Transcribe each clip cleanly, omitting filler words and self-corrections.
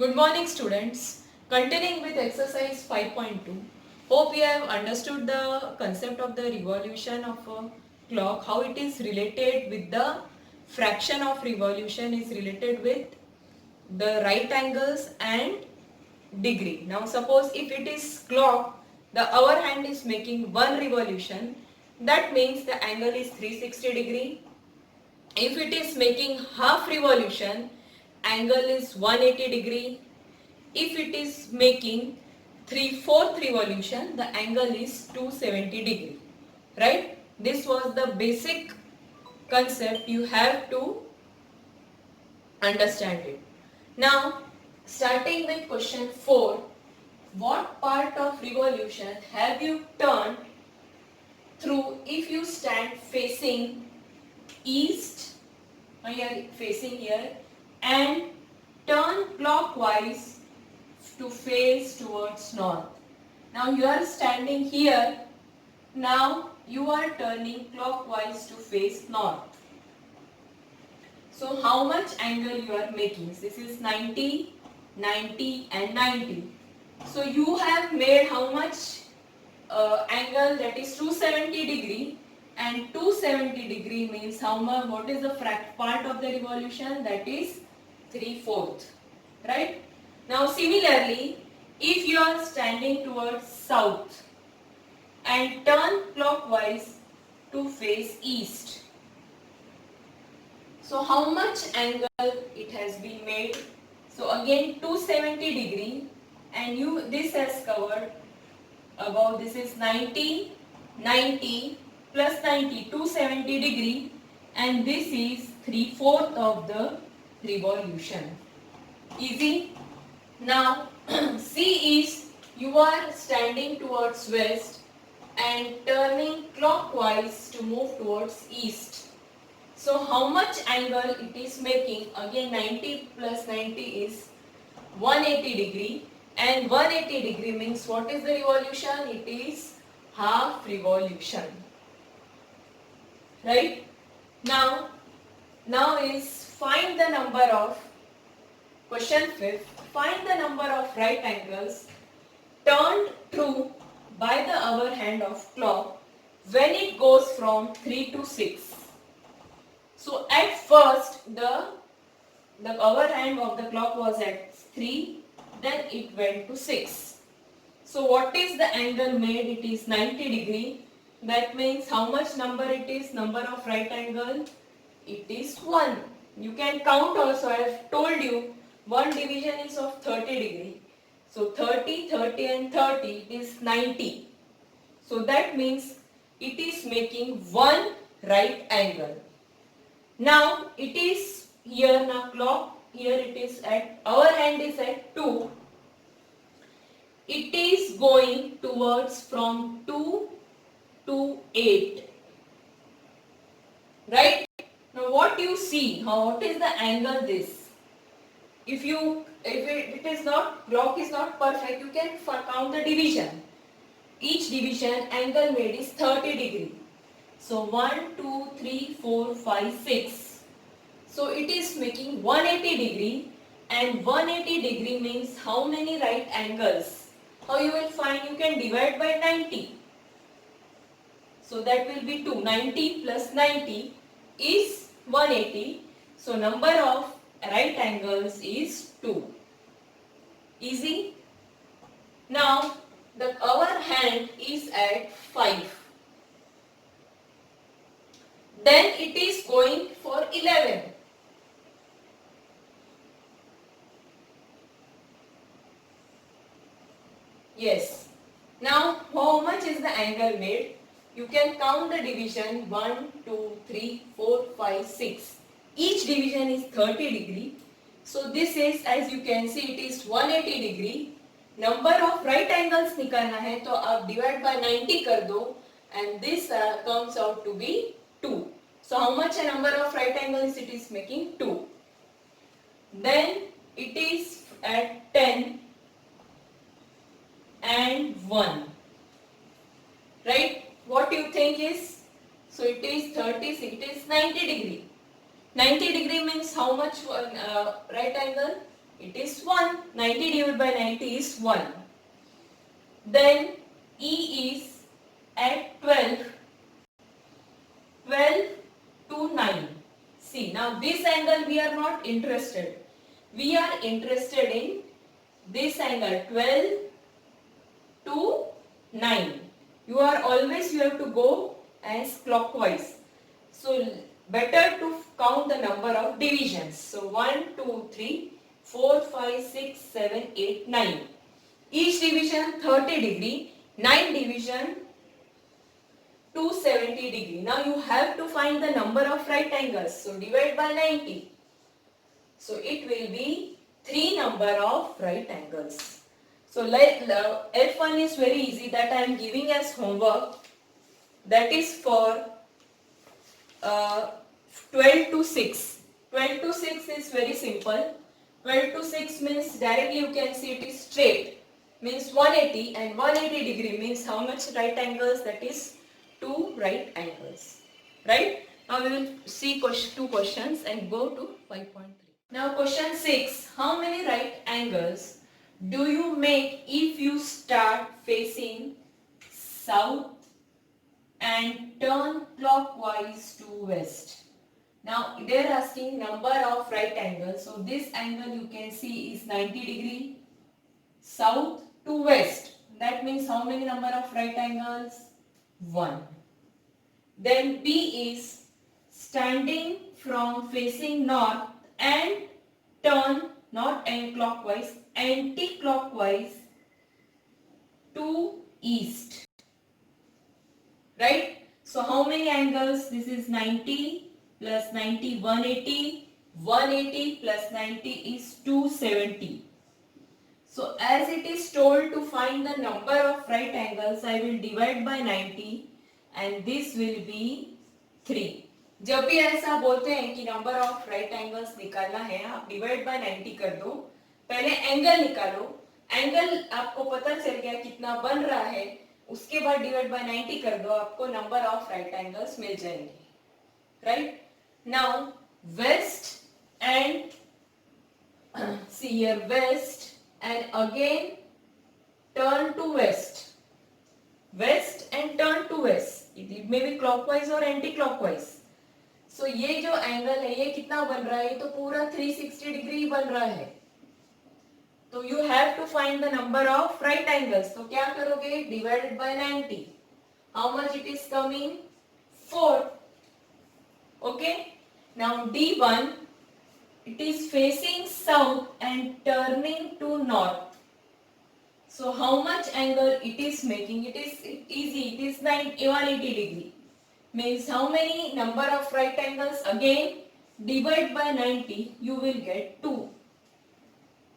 Good morning students. Continuing with exercise 5.2. Hope you have understood the concept of the revolution of a clock, how it is related with the fraction of revolution is related with the right angles and degree. Now suppose if it is clock, the hour hand is making one revolution, that means the angle is 360 degree. If it is making half revolution, angle is 180 degree. If it is making 3/4 revolution, the angle is 270 degree. Right? This was the basic concept. You have to understand it. Now, starting with question 4. What part of revolution have you turned through if you stand facing east, here facing here, and turn clockwise to face towards north. Now you are standing here, now you are turning clockwise to face north. So how much angle you are making? This is 90, 90 and 90. So you have made how much angle, that is 270 degree, and 270 degree means how much, what is the part of the revolution, that is 3/4, right? Now similarly, if you are standing towards south and turn clockwise to face east, so how much angle it has been made? So again 270 degree, and this has covered above, this is 90, 90 plus 90, 270 degree, and this is 3/4 of the revolution. Easy? Now C is, you are standing towards west and turning clockwise to move towards east. So how much angle it is making? Again 90 plus 90 is 180 degree, and 180 degree means what is the revolution? It is half revolution. Right? Now is find the number of, question 5, find the number of right angles turned true by the hour hand of clock when it goes from 3 to 6. So at first the hour hand of the clock was at 3, then it went to 6. So what is the angle made? It is 90 degree. That means how much number it is? Number of right angle? It is 1. You can count also. I have told you one division is of 30 degree. So 30, 30 and 30 is 90. So that means it is making one right angle. Now it is here, now clock here it is at, our hand is at 2. It is going towards from 2 to 8. Right? Now what you see, what is the angle this? If it is not, clock is not perfect, you can count the division. Each division angle made is 30 degree. So 1, 2, 3, 4, 5, 6. So it is making 180 degree, and 180 degree means how many right angles? How you will find? You can divide by 90. So that will be 2. 90 plus 90 is 180. So number of right angles is 2. Easy? Now the hour hand is at 5. Then it is going for 11. Yes. Now how much is the angle made? You can count the division 1, 2, 3, 4, 5, 6. Each division is 30 degree. So this is, as you can see, it is 180 degree. Number of right angles निकालना है तो आप divide by 90 कर दो, and this comes out to be 2. So how much a number of right angles it is making? 2. Then it is at 10 and 1. Right? What you think is? So it is 30, it is 90 degree. 90 degree means how much right angle? It is 1. 90 divided by 90 is 1. Then E is at 12 to 9. See, now this angle we are not interested. We are interested in this angle 12 to 9. You have to go as clockwise. So better to count the number of divisions. So 1, 2, 3, 4, 5, 6, 7, 8, 9. Each division 30 degree, 9 division 270 degree. Now you have to find the number of right angles. So divide by 90. So it will be 3 number of right angles. So F1 is very easy, that I am giving as homework. That is for 12 to 6. 12 to 6 is very simple. 12 to 6 means directly you can see it is straight. Means 180, and 180 degree means how much right angles? That is 2 right angles. Right? Now we will see two questions and go to 5.3. Now question 6. How many right angles do you make if you start facing south and turn clockwise to west? Now they are asking number of right angles. So this angle you can see is 90 degree south to west. That means how many number of right angles? 1. Then B is standing from facing north and turn not clockwise, anti-clockwise to east. Right? So how many angles? This is 90 plus 90, 180. 180 plus 90 is 270. So as it is told to find the number of right angles, I will divide by 90 and this will be 3. जब भी ऐसा बोलते हैं कि number of right angles निकालना है, आप divide by 90 कर दो. पहले एंगल निकालो. एंगल आपको पता चल गया कितना बन रहा है, उसके बाद डिवाइड बाय 90 कर दो, आपको नंबर ऑफ राइट एंगल्स मिल जाएंगे. Right? Now west end see here west and again turn to west. West and turn to west. It may be clockwise or anti-clockwise. So ये जो एंगल है ये कितना बन रहा है? ये तो पूरा 360 डिग्री बन रहा है. तो you have to find the number of right angles. तो क्या करोगे? Divided by 90. How much it is coming? 4. Okay. Now D1, it is facing south and turning to north. So how much angle it is making? It is easy. It is 180 degree. Means how many number of right angles? Again divide by 90. You will get 2.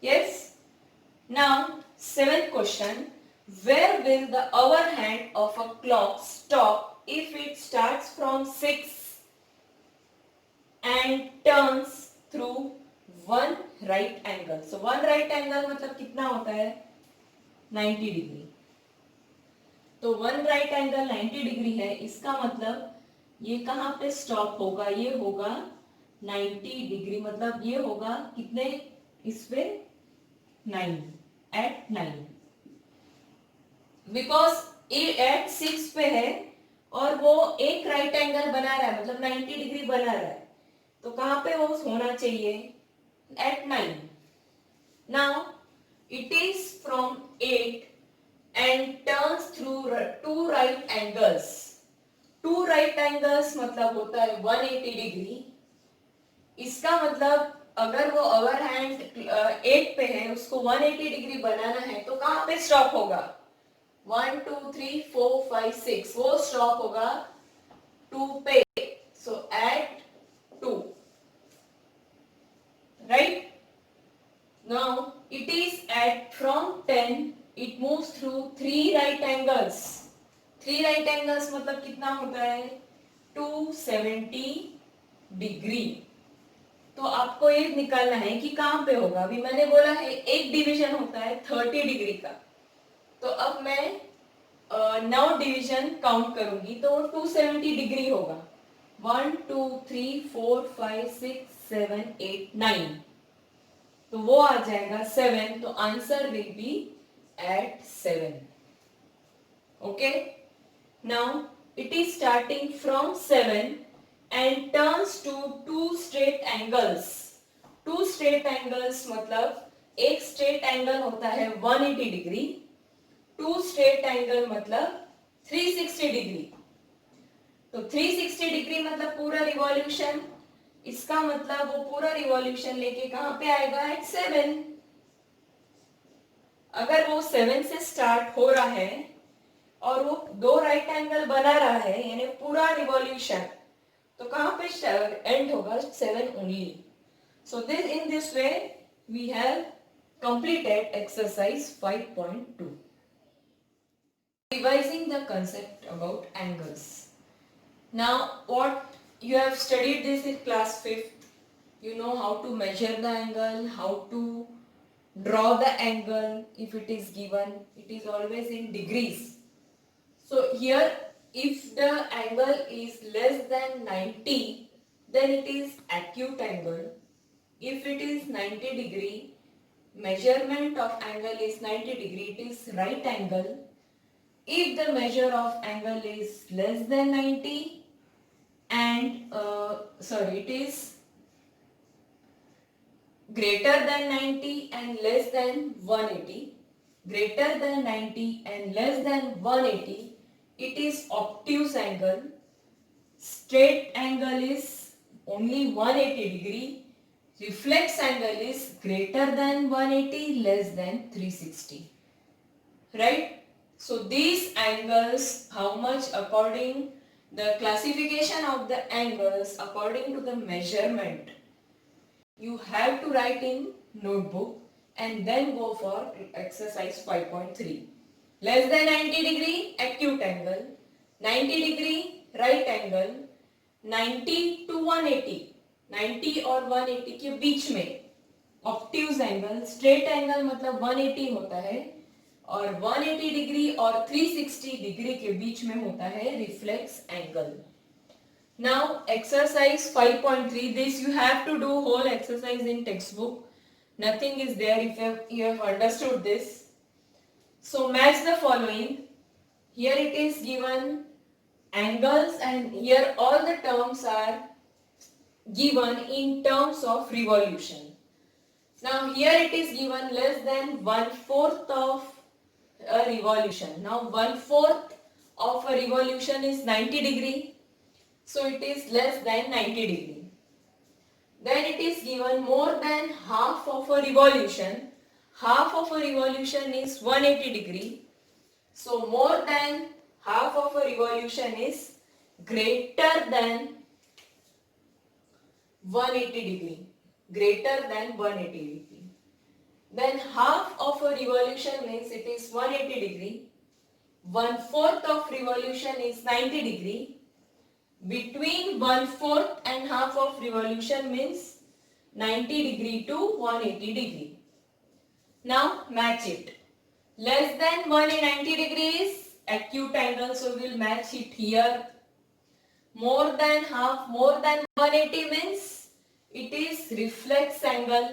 Yes. Now 7th question. Where will the hour hand of a clock stop if it starts from 6 and turns through one right angle? So one right angle मतलब कितना होता है? 90 degree. तो one right angle 90 degree है, इसका मतलब ये कहाँ पे स्टॉप होगा? ये होगा 90 डिग्री, मतलब ये होगा कितने इस पे? 9, at 9. बिकॉज एट 6 पे है और वो एक राइट एंगल बना रहा है, मतलब 90 डिग्री बना रहा है, तो कहाँ पे वो होना चाहिए? at 9. Now it is from 8 and turns through 2 right angles. 2 right angles मतलब होता है 180 डिग्री. इसका मतलब अगर वो ओवर हैंड 8 पे है, उसको 180 डिग्री बनाना है, तो कहाँ पे स्टॉप होगा? 1 2 3 4 5 6. वो स्टॉप होगा 2 पे. So at 2. Right? Now it is at from 10 it moves through 3 right angles. 3 right angles मतलब कितना होता है? 270 डिग्री. तो आपको ये निकालना है कि कहाँ पे होगा. अभी मैंने बोला है एक डिवीजन होता है 30 डिग्री का, तो अब मैं 9 डिवीजन काउंट करूंगी तो 270 डिग्री होगा. 1 2 3 4 5 6 7 8 9. तो वो आ जाएगा 7. तो answer will be at 7. Okay, now it is starting from 7 and turns to two straight angles. Two straight angles मतलब एक straight angle होता है 180 डिग्री, two straight angle मतलब 360 डिग्री. तो 360 डिग्री मतलब पूरा रिवॉल्यूशन, इसका मतलब वो पूरा रिवॉल्यूशन लेके कहां पे आएगा? एट 7. अगर वो 7 से स्टार्ट हो रहा है और वो दो राइट एंगल बना रहा है यानी पूरा रिवॉल्यूशन, तो कहां पे एंड होगा? 7 only. So this in this way we have completed exercise 5.2. Revising the concept about angles. Now what you have studied this in class 5th. You know how to measure the angle, how to draw the angle if it is given. It is always in degrees. So here if the angle is less than 90, then it is acute angle. If it is 90 degree, measurement of angle is 90 degree, it is right angle. If the measure of angle is less than 90 and it is greater than 90 and less than 180, greater than 90 and less than 180, it is obtuse angle. Straight angle is only 180 degree. Reflex angle is greater than 180, less than 360. Right? So these angles, how much according the classification of the angles according to the measurement, you have to write in notebook and then go for exercise 5.3. Less than 90 degree acute angle, 90 degree right angle, 90 to 180, 90 और 180 के बीच में obtuse angle. Straight angle मतलब 180 होता है और 180 degree और 360 degree के बीच में होता है reflex angle. Now exercise 5.3, this you have to do whole exercise in textbook. Nothing is there if you have understood this. So match the following. Here it is given angles and here all the terms are given in terms of revolution. Now here it is given less than 1/4 of a revolution. Now 1/4 of a revolution is 90 degree. So it is less than 90 degree. Then it is given more than half of a revolution. Half of a revolution is 180 degree. So more than half of a revolution is greater than 180 degree. Greater than 180 degree. Then half of a revolution means it is 180 degree. 1/4 of revolution is 90 degree. Between 1/4 and half of revolution means 90 degree to 180 degree. Now match it. Less than 190 degrees acute angle, so we will match it here. More than half, more than 180 means it is reflex angle.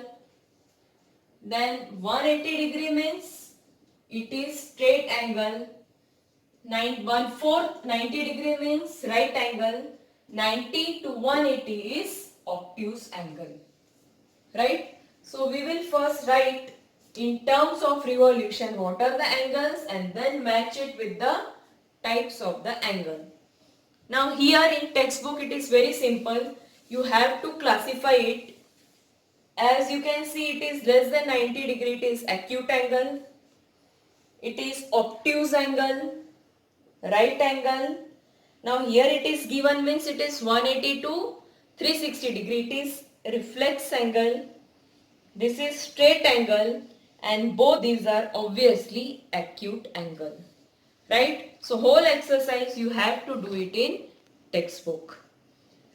Then 180 degree means it is straight angle. 1/4 90 degree means right angle. 90 to 180 is obtuse angle. Right? So we will first write in terms of revolution what are the angles and then match it with the types of the angle. Now here in textbook it is very simple. You have to classify it. As you can see, it is less than 90 degree, it is acute angle. It is obtuse angle, right angle. Now here it is given means it is 180 to 360 degree. It is reflex angle. This is straight angle and both these are obviously acute angle. Right? So whole exercise you have to do it in textbook.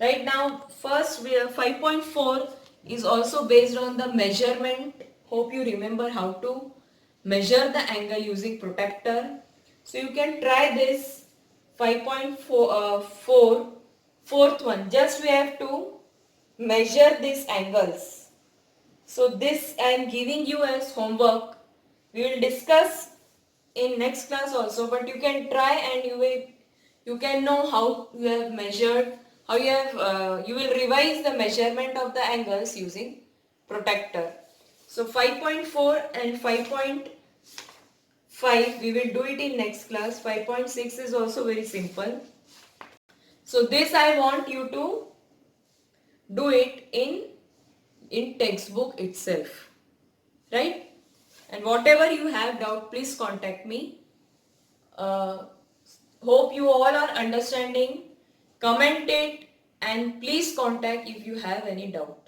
Right now first we have 5.4 is also based on the measurement. Hope you remember how to measure the angle using protractor. So you can try this 5.4 fourth one. Just we have to measure these angles. So this I am giving you as homework. We will discuss in next class also, but you can try and you can know how you have measured, how you will revise the measurement of the angles using protractor. So 5.4 and 5.5 we will do it in next class. 5.6 is also very simple. So this I want you to do it in textbook itself, right? And whatever you have doubt, please contact me. uh, Hope you all are understanding. Comment it and please contact if you have any doubt.